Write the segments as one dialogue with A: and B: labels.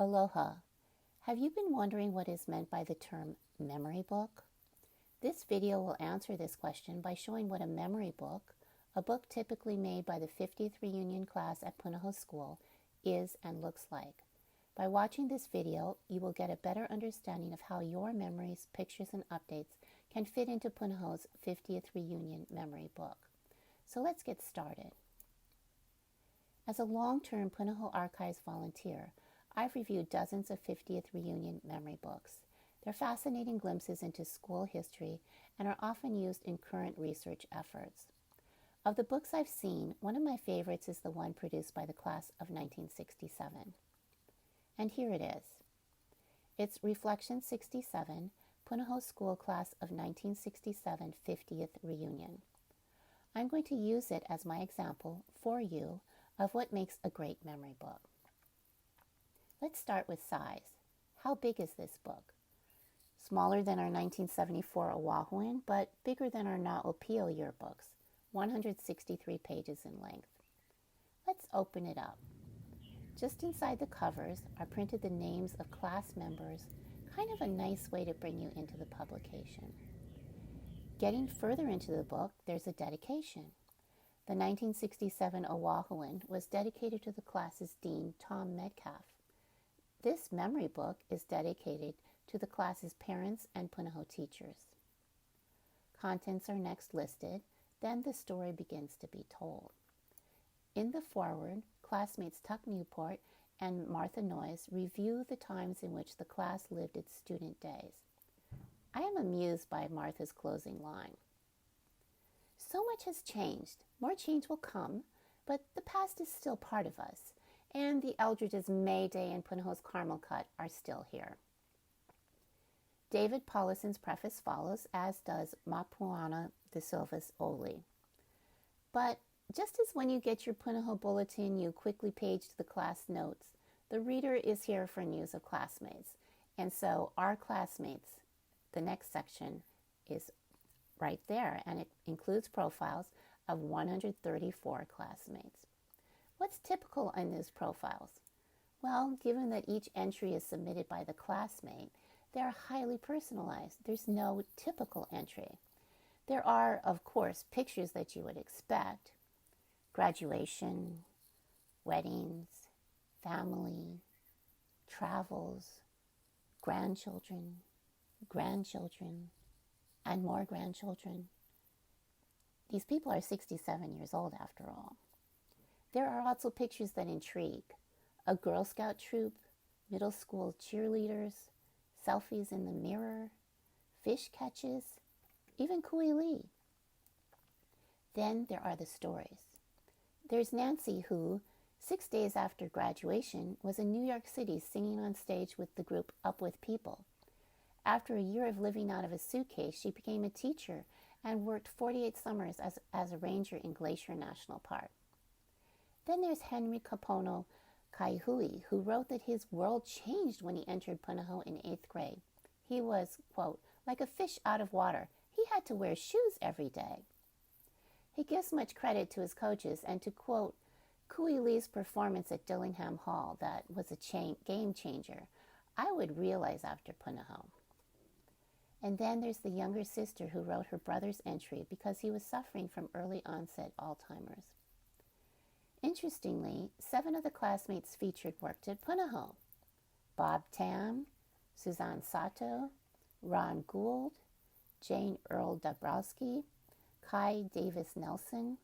A: Aloha. Have you been wondering what is meant by the term memory book? This video will answer this question by showing what a memory book, a book typically made by the 50th reunion class at Punahou School, is and looks like. By watching this video, you will get a better understanding of how your memories, pictures, and updates can fit into Punahou's 50th reunion memory book. So let's get started. As a long-term Punahou Archives volunteer, I've reviewed dozens of 50th reunion memory books. They're fascinating glimpses into school history and are often used in current research efforts. Of the books I've seen, one of my favorites is the one produced by the class of 1967. And here it is. It's Reflection 67, Punahou School Class of 1967 50th Reunion. I'm going to use it as my example for you of what makes a great memory book. Let's start with size. How big is this book? Smaller than our 1974 Oahuan, but bigger than our Na'opio yearbooks, 163 pages in length. Let's open it up. Just inside the covers are printed the names of class members, kind of a nice way to bring you into the publication. Getting further into the book, there's a dedication. The 1967 Oahuan was dedicated to the class's dean, Tom Metcalf. This memory book is dedicated to the class's parents and Punahou teachers. Contents are next listed, then the story begins to be told. In the foreword, classmates Tuck Newport and Martha Noyes review the times in which the class lived its student days. I am amused by Martha's closing line. So much has changed. More change will come, but the past is still part of us, and the Eldridge's May Day and Punahou's Caramel Cut are still here. David Paulison's preface follows, as does Mapuana de Silva's Oli. But just as when you get your Punahou bulletin, you quickly page to the class notes, the reader is here for news of classmates. And so our classmates, the next section is right there, and it includes profiles of 134 classmates. What's typical in these profiles? Well, given that each entry is submitted by the classmate, they're highly personalized. There's no typical entry. There are, of course, pictures that you would expect. Graduation, weddings, family, travels, grandchildren, and more grandchildren. These people are 67 years old after all. There are also pictures that intrigue. A Girl Scout troop, middle school cheerleaders, selfies in the mirror, fish catches, even Kui Lee. Then there are the stories. There's Nancy who, 6 days after graduation, was in New York City singing on stage with the group Up With People. After a year of living out of a suitcase, she became a teacher and worked 48 summers as a ranger in Glacier National Park. Then there's Henry Kapono Kaihui, who wrote that his world changed when he entered Punahou in 8th grade. He was, quote, like a fish out of water. He had to wear shoes every day. He gives much credit to his coaches and to, quote, Kui Lee's performance at Dillingham Hall that was a game changer. I would realize after Punahou. And then there's the younger sister who wrote her brother's entry because he was suffering from early onset Alzheimer's. Interestingly, 7 of the classmates featured worked at Punahou. Bob Tam, Suzanne Sato, Ron Gould, Jane Earl Dabrowski, Kai Davis Nelson,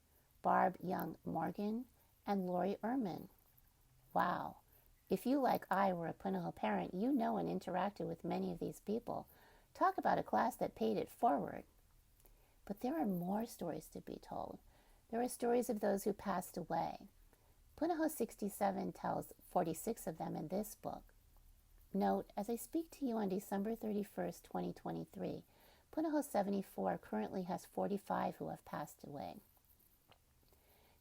A: Barb Young Morgan, and Lori Ehrman. Wow. If you, like I, were a Punahou parent, you know and interacted with many of these people. Talk about a class that paid it forward. But there are more stories to be told. There are stories of those who passed away. Punahou 67 tells 46 of them in this book. Note, as I speak to you on December 31st, 2023, Punahou 74 currently has 45 who have passed away.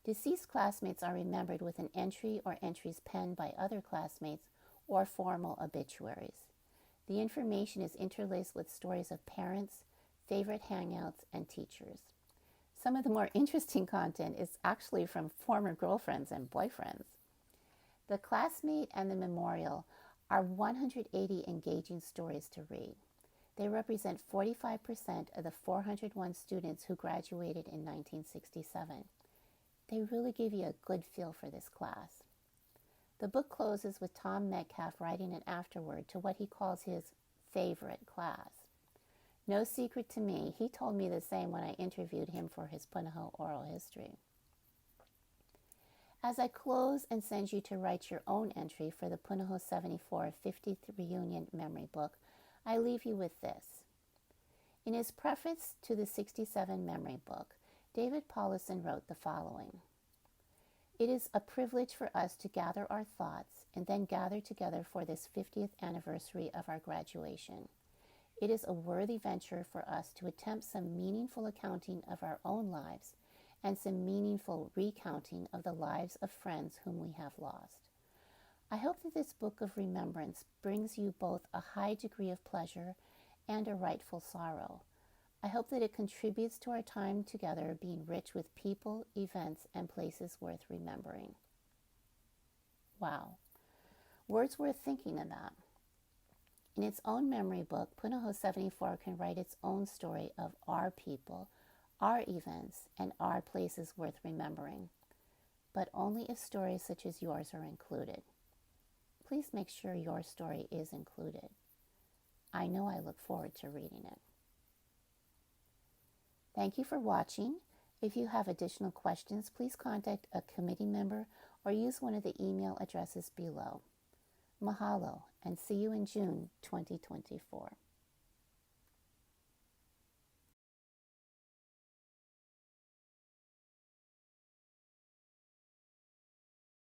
A: Deceased classmates are remembered with an entry or entries penned by other classmates or formal obituaries. The information is interlaced with stories of parents, favorite hangouts, and teachers. Some of the more interesting content is actually from former girlfriends and boyfriends. The classmate and the memorial are 180 engaging stories to read. They represent 45% of the 401 students who graduated in 1967. They really give you a good feel for this class. The book closes with Tom Metcalf writing an afterword to what he calls his favorite class. No secret to me, he told me the same when I interviewed him for his Punahou oral history. As I close and send you to write your own entry for the Punahou 74 50th Reunion Memory Book, I leave you with this. In his preface to the 67 Memory Book, David Paulison wrote the following: "It is a privilege for us to gather our thoughts and then gather together for this 50th anniversary of our graduation. It is a worthy venture for us to attempt some meaningful accounting of our own lives and some meaningful recounting of the lives of friends whom we have lost. I hope that this book of remembrance brings you both a high degree of pleasure and a rightful sorrow. I hope that it contributes to our time together being rich with people, events, and places worth remembering." Wow. Words worth thinking about. In its own memory book, Punahou 74 can write its own story of our people, our events, and our places worth remembering, but only if stories such as yours are included. Please make sure your story is included. I know I look forward to reading it. Thank you for watching. If you have additional questions, please contact a committee member or use one of the email addresses below. Mahalo, and see you in June 2024.